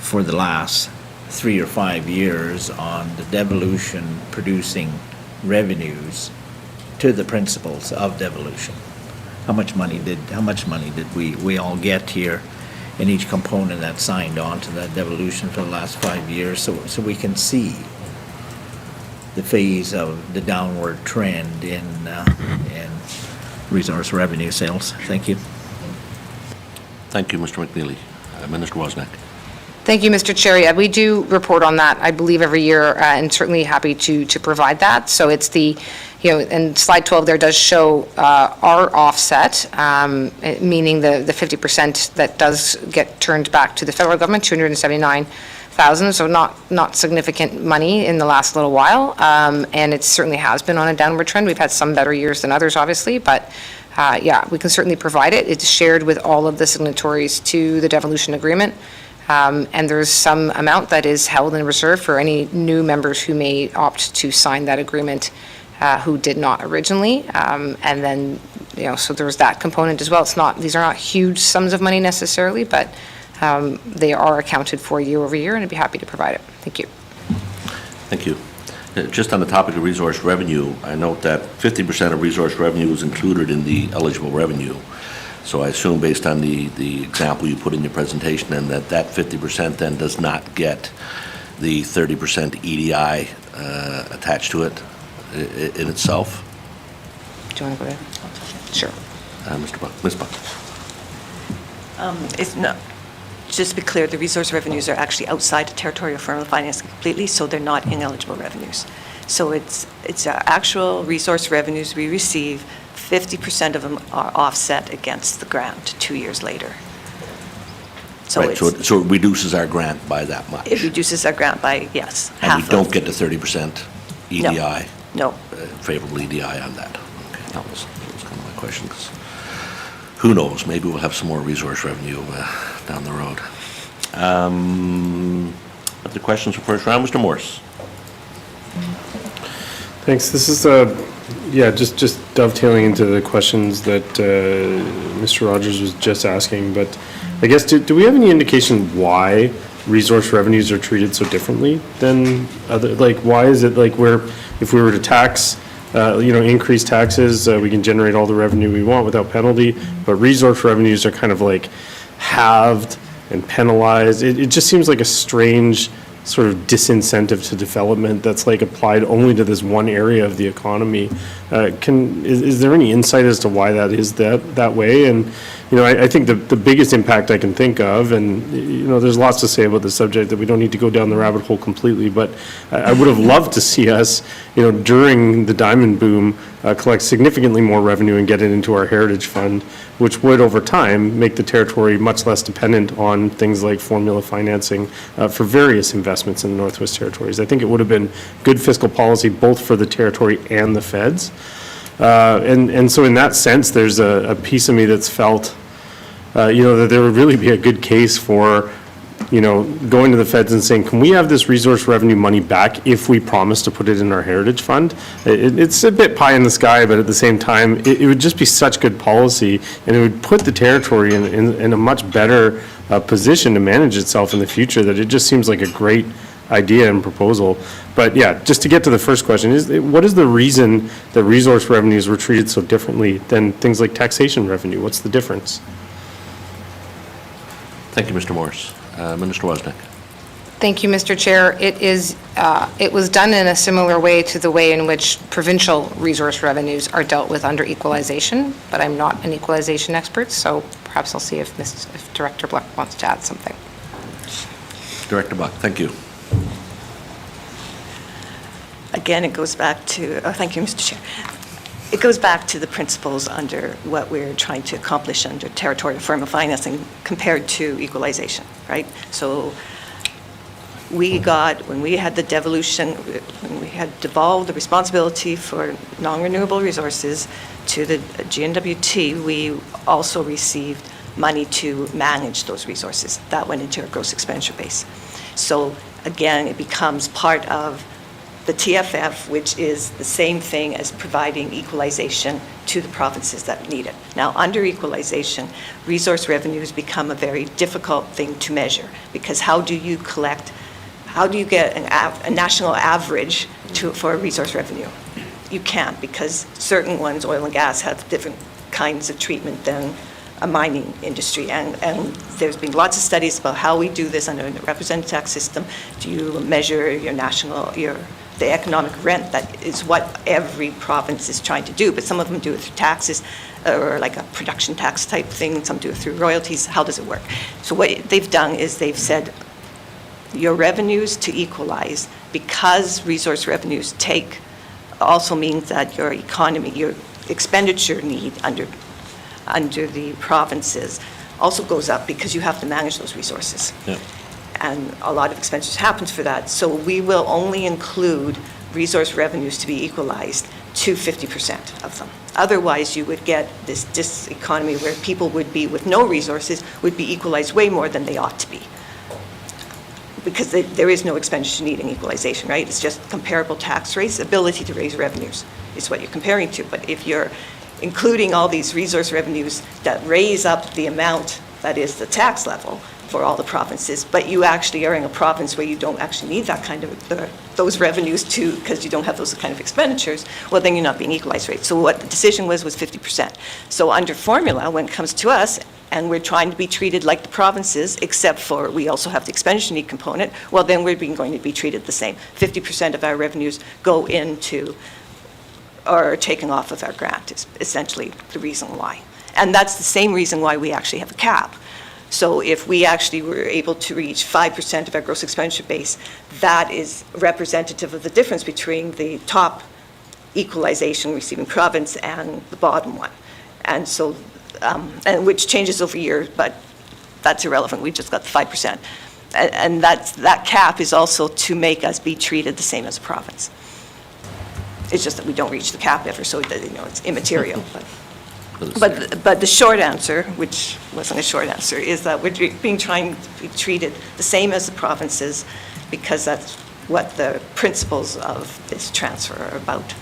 Speaker 7: for the last 3 or 5 years on the devolution producing revenues to the principals of devolution? How much money did we all get here in each component that signed on to that devolution for the last 5 years, so we can see the phase of the downward trend in resource revenue sales? Thank you.
Speaker 1: Thank you, Mr. McNeely. Minister Wawzonek.
Speaker 9: Thank you, Mr. Chair. Yeah, we do report on that, I believe, every year, and certainly happy to provide that. So it's the, and slide 12 there does show our offset, meaning the 50% that does get turned back to the federal government, 279,000, so not significant money in the last little while, and it certainly has been on a downward trend. We've had some better years than others, obviously, but yeah, we can certainly provide it. It's shared with all of the signatories to the devolution agreement. And there's some amount that is held in reserve for any new members who may opt to sign that agreement who did not originally. And then, so there's that component as well. These are not huge sums of money necessarily, but they are accounted for year over year, and I'd be happy to provide it. Thank you.
Speaker 1: Thank you. Just on the topic of resource revenue, I note that 50% of resource revenue is included in the eligible revenue. So I assume based on the example you put in your presentation, and that 50% then does not get the 30% EDI attached to it in itself?
Speaker 9: Do you want to go there? Sure.
Speaker 1: Mr. Buck, Ms. Buck.
Speaker 11: It's not, just to be clear, the resource revenues are actually outside of territorial formula financing completely, so they're not ineligible revenues. So it's our actual resource revenues we receive. 50% of them are offset against the grant 2 years later. So
Speaker 1: right, so it reduces our grant by that much?
Speaker 11: It reduces our grant by, yes,
Speaker 1: and
Speaker 11: half.
Speaker 1: And we don't get the 30% EDI?
Speaker 11: No.
Speaker 1: Favorable EDI on that? Okay, that was kind of my question, because who knows, maybe we'll have some more resource revenue down the road. Other questions for first round? Mr. Morse.
Speaker 5: Thanks. This is just dovetailing into the questions that Mr. Rogers was just asking, but I guess, do we have any indication why resource revenues are treated so differently than other, why is it if we were to tax, increase taxes, we can generate all the revenue we want without penalty, but resource revenues are kind of halved and penalized? It just seems like a strange sort of disincentive to development that's applied only to this one area of the economy. Is there any insight as to why that is that way? And I think the biggest impact I can think of, and there's lots to say about the subject that we don't need to go down the rabbit hole completely, but I would have loved to see us, during the diamond boom, collect significantly more revenue and get it into our heritage fund, which would over time make the territory much less dependent on things like formula financing for various investments in the Northwest Territories. I think it would have been good fiscal policy both for the territory and the feds. And so in that sense, there's a piece of me that's felt that there would really be a good case for going to the feds and saying, can we have this resource revenue money back if we promise to put it in our heritage fund? It's a bit pie in the sky, but at the same time, it would just be such good policy, and it would put the territory in a much better position to manage itself in the future, that it just seems like a great idea and proposal. But yeah, just to get to the first question, what is the reason that resource revenues were treated so differently than things like taxation revenue? What's the difference?
Speaker 1: Thank you, Mr. Morris. Minister Wawzonek.
Speaker 9: Thank you, Mr. Chair. It was done in a similar way to the way in which provincial resource revenues are dealt with under equalization, but I'm not an equalization expert, so perhaps I'll see if Director Buck wants to add something.
Speaker 1: Director Buck, thank you.
Speaker 11: Again, it goes back to, thank you, Mr. Chair. It goes back to the principles under what we're trying to accomplish under territorial formula financing compared to equalization, right? So when we had the devolution, when we had devolved the responsibility for non-renewable resources to the GNWT, we also received money to manage those resources. That went into our gross expenditure base. So again, it becomes part of the TFF, which is the same thing as providing equalization to the provinces that need it. Now, under equalization, resource revenues become a very difficult thing to measure, because how do you get a national average for a resource revenue? You can't, because certain ones, oil and gas, have different kinds of treatment than a mining industry, and there's been lots of studies about how we do this under a representative tax system. Do you measure the economic rent? That is what every province is trying to do, but some of them do it through taxes or like a production tax type thing. Some do it through royalties. How does it work? So what they've done is they've said your revenues to equalize, because resource revenues also means that your expenditure need under the provinces also goes up, because you have to manage those resources.
Speaker 1: Yeah.
Speaker 11: And a lot of expenditures happens for that. So we will only include resource revenues to be equalized to 50% of them. Otherwise, you would get this diseconomy where people would be with no resources would be equalized way more than they ought to be. Because there is no expenditure needing equalization, right? It's just comparable tax rates, ability to raise revenues is what you're comparing to. But if you're including all these resource revenues that raise up the amount that is the tax level for all the provinces, but you actually are in a province where you don't actually need that kind of those revenues because you don't have those kind of expenditures, well, then you're not being equalized, right? So what the decision was 50%. So under formula, when it comes to us, and we're trying to be treated like the provinces, except for we also have the expenditure need component, well, then we're going to be treated the same. 50% of our revenues go into or taken off of our grant is essentially the reason why. And that's the same reason why we actually have a cap. So if we actually were able to reach 5% of our gross expenditure base, that is representative of the difference between the top equalization receiving province and the bottom one. And so, and which changes over years, but that's irrelevant. We just got the 5%. And that cap is also to make us be treated the same as a province. It's just that we don't reach the cap ever, so it's immaterial. But the short answer, which wasn't a short answer, is that we're trying to be treated the same as the provinces, because that's what the principles of this transfer are about.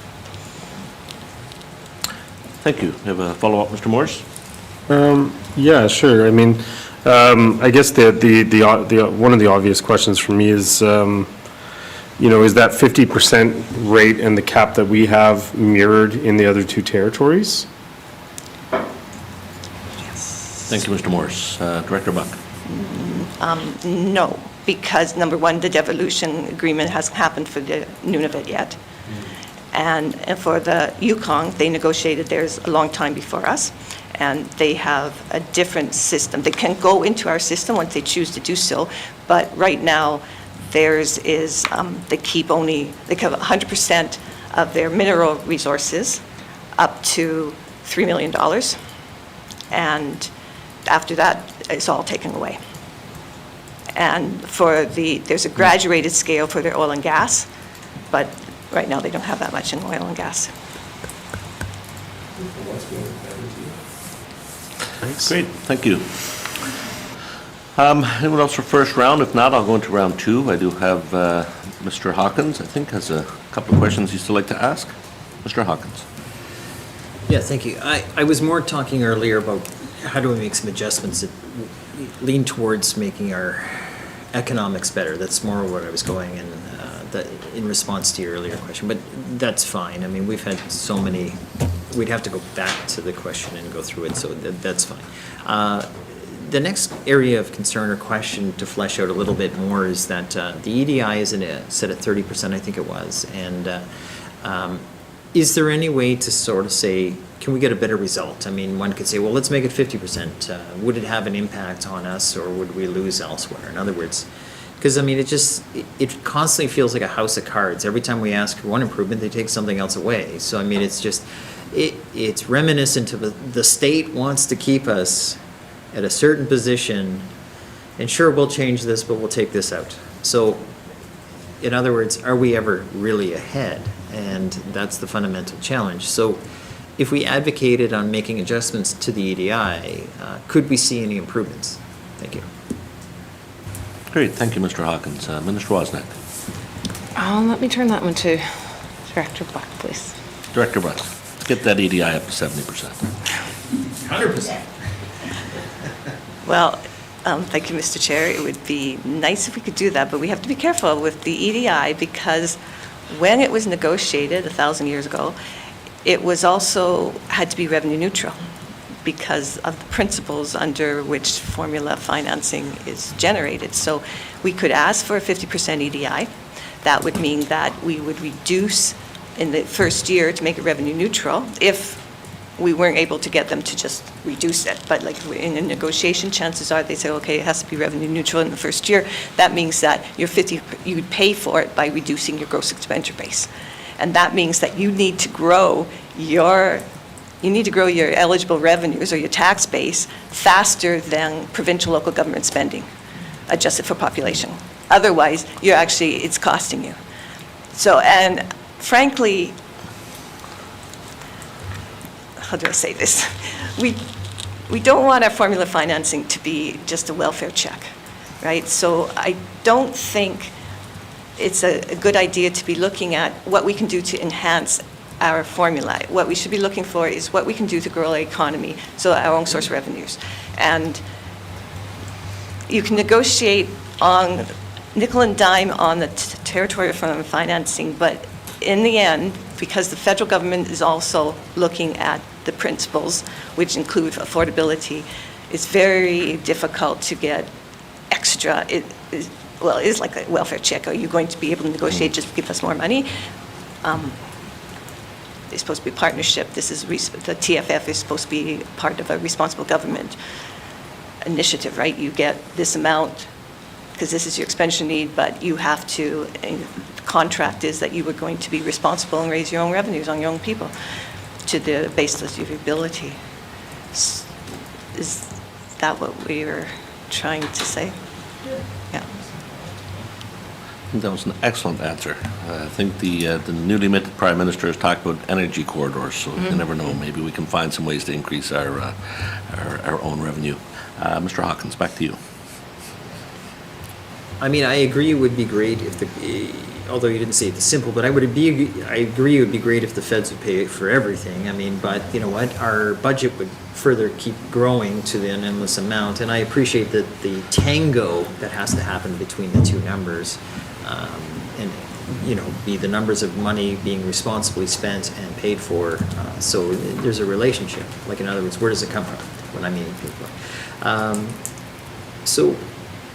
Speaker 1: Thank you. You have a follow-up, Mr. Morris?
Speaker 5: Yeah, sure. I mean, I guess the one of the obvious questions for me is, is that 50% rate and the cap that we have mirrored in the other two territories?
Speaker 1: Thank you, Mr. Morris. Director Buck.
Speaker 11: No, because number one, the devolution agreement hasn't happened for the Nunavut yet. And for the Yukon, they negotiated theirs a long time before us, and they have a different system. They can go into our system once they choose to do so, but right now, theirs is, they have 100% of their mineral resources up to $3 million. And after that, it's all taken away. And there's a graduated scale for their oil and gas, but right now they don't have that much in oil and gas.
Speaker 1: Great, thank you. Anyone else for first round? If not, I'll go into round two. I do have Mr. Hawkins, I think, has a couple of questions he'd still like to ask. Mr. Hawkins.
Speaker 6: Yeah, thank you. I was more talking earlier about how do we make some adjustments that lean towards making our economics better. That's more what I was going in response to your earlier question, but that's fine. I mean, we've had so many, we'd have to go back to the question and go through it, so that's fine. The next area of concern or question to flesh out a little bit more is that the EDI is set at 30%, I think it was, and is there any way to sort of say, can we get a better result? I mean, one could say, well, let's make it 50%. Would it have an impact on us, or would we lose elsewhere? In other words, because I mean, it constantly feels like a house of cards. Every time we ask for one improvement, they take something else away. So I mean, it's just, it's reminiscent of the state wants to keep us at a certain position, and sure, we'll change this, but we'll take this out. So, in other words, are we ever really ahead? And that's the fundamental challenge. So, if we advocated on making adjustments to the EDI, could we see any improvements? Thank you.
Speaker 1: Great, thank you, Mr. Hawkins. Minister Wawzonek.
Speaker 9: Let me turn that one to Director Black, please.
Speaker 1: Director Black, get that EDI up to 70%.
Speaker 6: 100%.
Speaker 11: Well, thank you, Mr. Chair. It would be nice if we could do that, but we have to be careful with the EDI because when it was negotiated 1,000 years ago, it was also had to be revenue neutral because of the principles under which formula financing is generated. So we could ask for a 50% EDI. That would mean that we would reduce in the first year to make it revenue neutral if we weren't able to get them to just reduce it. But like in a negotiation, chances are they say, okay, it has to be revenue neutral in the first year. That means that you would pay for it by reducing your gross expenditure base. And that means that you need to grow your eligible revenues or your tax base faster than provincial local government spending, adjusted for population. Otherwise, it's costing you. So, and frankly, how do I say this? We don't want our formula financing to be just a welfare check, right? So I don't think it's a good idea to be looking at what we can do to enhance our formula. What we should be looking for is what we can do to grow our economy, so our own source revenues. And you can negotiate on nickel and dime on the Territorial Formula Financing, but in the end, because the federal government is also looking at the principles, which include affordability, it's very difficult to get extra. It is like a welfare check. Are you going to be able to negotiate just to give us more money? It's supposed to be a partnership. The TFF is supposed to be part of a responsible government initiative, right? You get this amount because this is your expenditure need, but you have to, the contract is that you are going to be responsible and raise your own revenues on your own people to the basis of your ability. Is that what we were trying to say? Yeah.
Speaker 1: That was an excellent answer. I think the newly minted Prime Minister has talked about energy corridors, so you never know. Maybe we can find some ways to increase our own revenue. Mr. Hawkins, back to you.
Speaker 6: I mean, I agree it would be great if although you didn't say it this simple, but I agree it would be great if the feds would pay for everything. I mean, but you know what? Our budget would further keep growing to an endless amount, and I appreciate that the tango that has to happen between the two numbers, and you know, be the numbers of money being responsibly spent and paid for. So there's a relationship. Like in other words, where does it come from? What I mean, paid for.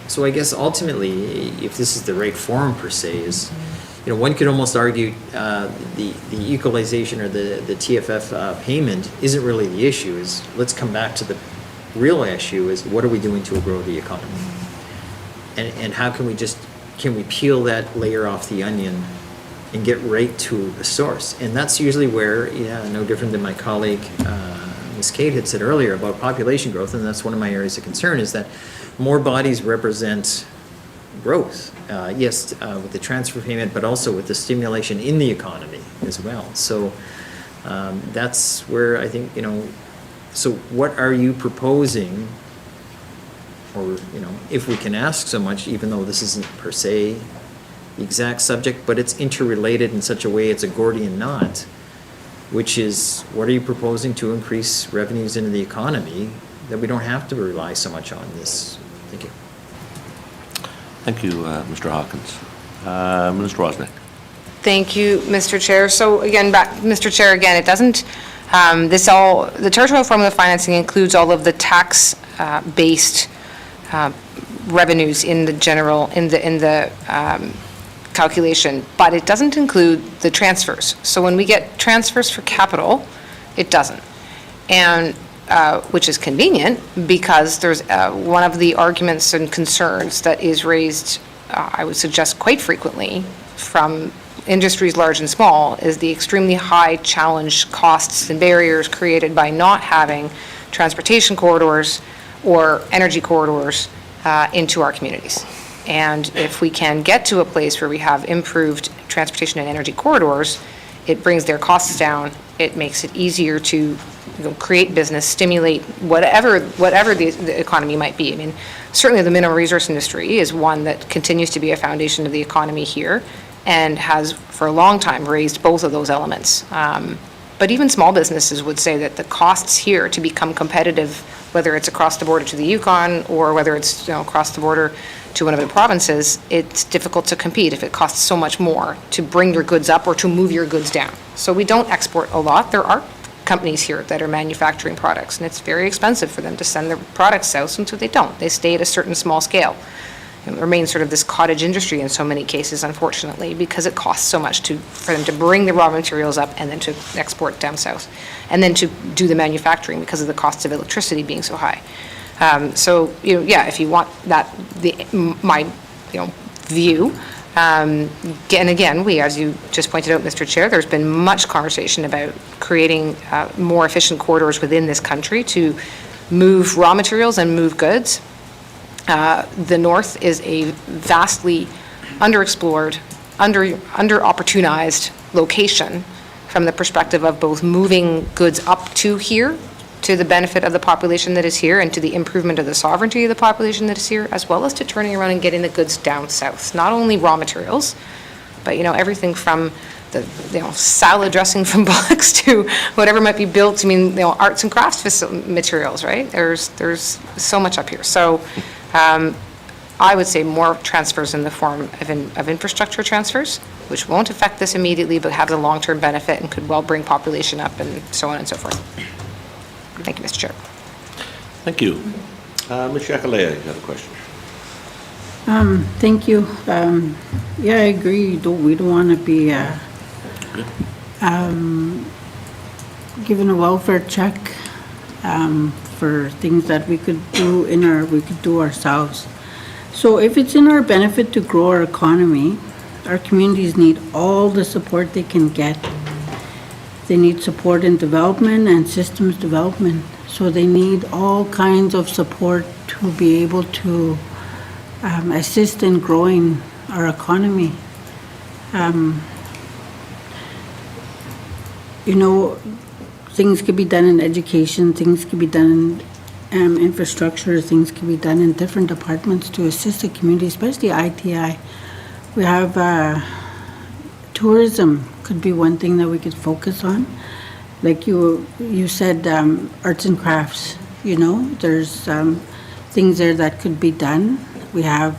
Speaker 6: So I guess ultimately, if this is the right forum per se, is, you know, one could almost argue the equalization or the TFF payment isn't really the issue. Is let's come back to the real issue: is what are we doing to grow the economy, and how can we peel that layer off the onion and get right to the source? And that's usually where, no different than my colleague Ms. Kate had said earlier about population growth, and that's one of my areas of concern, is that more bodies represent growth, yes, with the transfer payment, but also with the stimulation in the economy as well. So that's where I think, you know, so what are you proposing or, if we can ask so much, even though this isn't per se the exact subject, but it's interrelated in such a way it's a Gordian knot, which is, what are you proposing to increase revenues into the economy that we don't have to rely so much on this? Thank you.
Speaker 1: Thank you, Mr. Hawkins. Minister Wawzonek.
Speaker 9: Thank you, Mr. Chair. So again, Mr. Chair, again, it doesn't, the territorial formula financing includes all of the tax-based revenues in the general, in the calculation, but it doesn't include the transfers. So when we get transfers for capital, it doesn't. And which is convenient, because there's one of the arguments and concerns that is raised, I would suggest quite frequently, from industries large and small, is the extremely high challenge costs and barriers created by not having transportation corridors or energy corridors into our communities. And if we can get to a place where we have improved transportation and energy corridors, it brings their costs down, it makes it easier to create business, stimulate whatever the economy might be. I mean, certainly the mineral resource industry is one that continues to be a foundation of the economy here, and has for a long time raised both of those elements. But even small businesses would say that the costs here to become competitive, whether it's across the border to the Yukon or whether it's across the border to one of the provinces, it's difficult to compete if it costs so much more to bring your goods up or to move your goods down. So we don't export a lot. There are companies here that are manufacturing products, and it's very expensive for them to send their products south, and so they don't. They stay at a certain small scale. It remains sort of this cottage industry in so many cases, unfortunately, because it costs so much for them to bring the raw materials up and then to export down south, and then to do the manufacturing because of the cost of electricity being so high. So, if you want that, my view, and again, as you just pointed out, Mr. Chair, there's been much conversation about creating more efficient corridors within this country to move raw materials and move goods. The North is a vastly underexplored, under-opportunized location from the perspective of both moving goods up to here, to the benefit of the population that is here and to the improvement of the sovereignty of the population that is here, as well as to turning around and getting the goods down south. Not only raw materials, but everything from the salad dressing from bullocks to whatever might be built. I mean, arts and crafts materials, right? There's so much up here. So I would say more transfers in the form of infrastructure transfers, which won't affect this immediately, but have the long-term benefit and could well bring population up and so on and so forth. Thank you, Mr. Chair.
Speaker 1: Thank you. Ms. Yakalea, you have a question.
Speaker 2: Thank you. Yeah, I agree. We don't want to be given a welfare check for things that we could do ourselves. So if it's in our benefit to grow our economy, our communities need all the support they can get. They need support in development and systems development. So they need all kinds of support to be able to assist in growing our economy. Things could be done in education, things could be done in infrastructure, things could be done in different departments to assist the community, especially ITI. We have tourism could be one thing that we could focus on. Like you said, arts and crafts, there's things there that could be done. We have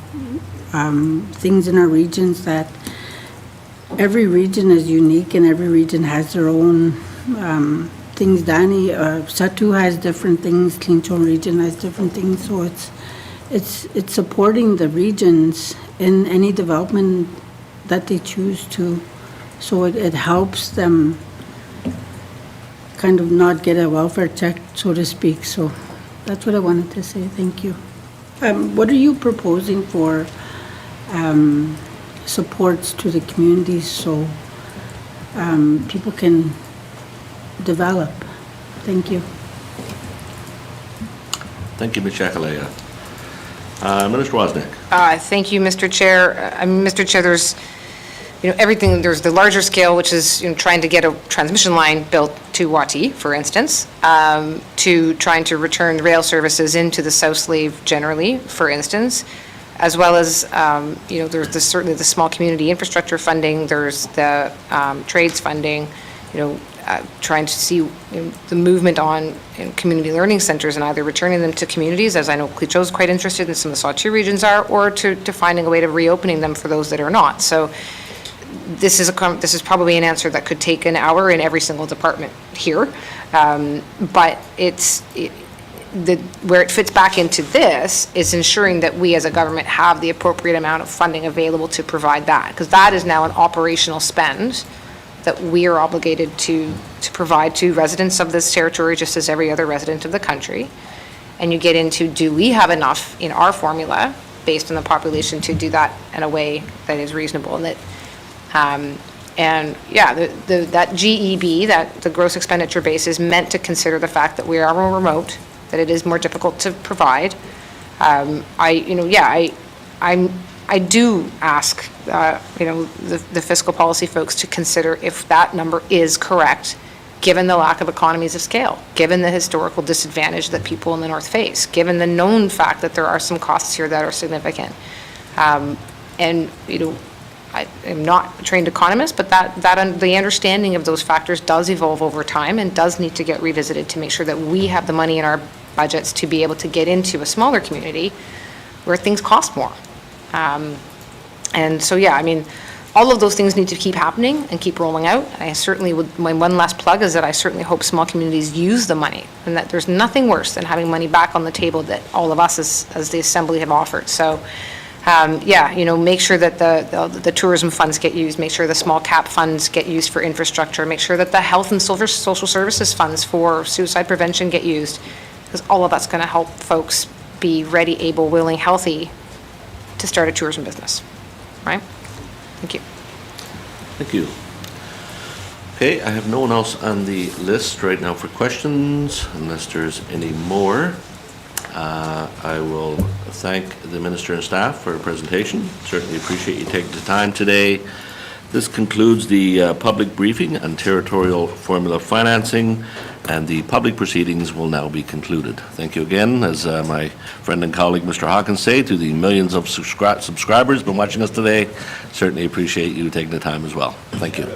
Speaker 2: things in our regions that every region is unique and every region has their own things done. Satu has different things, Clinton region has different things, so it's supporting the regions in any development that they choose to, so it helps them kind of not get a welfare check, so to speak. So that's what I wanted to say. Thank you. What are you proposing for supports to the communities so people can develop? Thank you.
Speaker 1: Thank you, Ms. Yakalea. Minister Wawzonek.
Speaker 9: Thank you, Mr. Chair. Mr. Chair, there's everything, there's the larger scale, which is, trying to get a transmission line built to Wati, for instance, to trying to return rail services into the South Slave generally, for instance, as well as, there's certainly the small community infrastructure funding, there's the trades funding, trying to see the movement on community learning centers and either returning them to communities, as I know Clecho's quite interested and some of the Sautille regions are, or to finding a way to reopening them for those that are not. So this is probably an answer that could take an hour in every single department here, but where it fits back into this is ensuring that we as a government have the appropriate amount of funding available to provide that, because that is now an operational spend that we are obligated to provide to residents of this territory, just as every other resident of the country. And you get into, do we have enough in our formula based on the population to do that in a way that is reasonable? And that, that GEB, that the gross expenditure base, is meant to consider the fact that we are more remote, that it is more difficult to provide. I do ask, the fiscal policy folks to consider if that number is correct, given the lack of economies of scale, given the historical disadvantage that people in the north face, given the known fact that there are some costs here that are significant. I am not a trained economist, but the understanding of those factors does evolve over time and does need to get revisited to make sure that we have the money in our budgets to be able to get into a smaller community where things cost more. And so, all of those things need to keep happening and keep rolling out. I certainly would, my one last plug is that I certainly hope small communities use the money, and that there's nothing worse than having money back on the table that all of us as the Assembly have offered. So, make sure that the tourism funds get used, make sure the small cap funds get used for infrastructure, make sure that the health and social services funds for suicide prevention get used, because all of that's going to help folks be ready, able, willing, healthy to start a tourism business, right? Thank you.
Speaker 1: Thank you. Okay, I have no one else on the list right now for questions, unless there's any more. I will thank the Minister and staff for a presentation. Certainly appreciate you taking the time today. This concludes the public briefing on territorial formula financing, and the public proceedings will now be concluded. Thank you again, as my friend and colleague Mr. Hawkins say, to the millions of subscribers been watching us today. Certainly appreciate you taking the time as well. Thank you.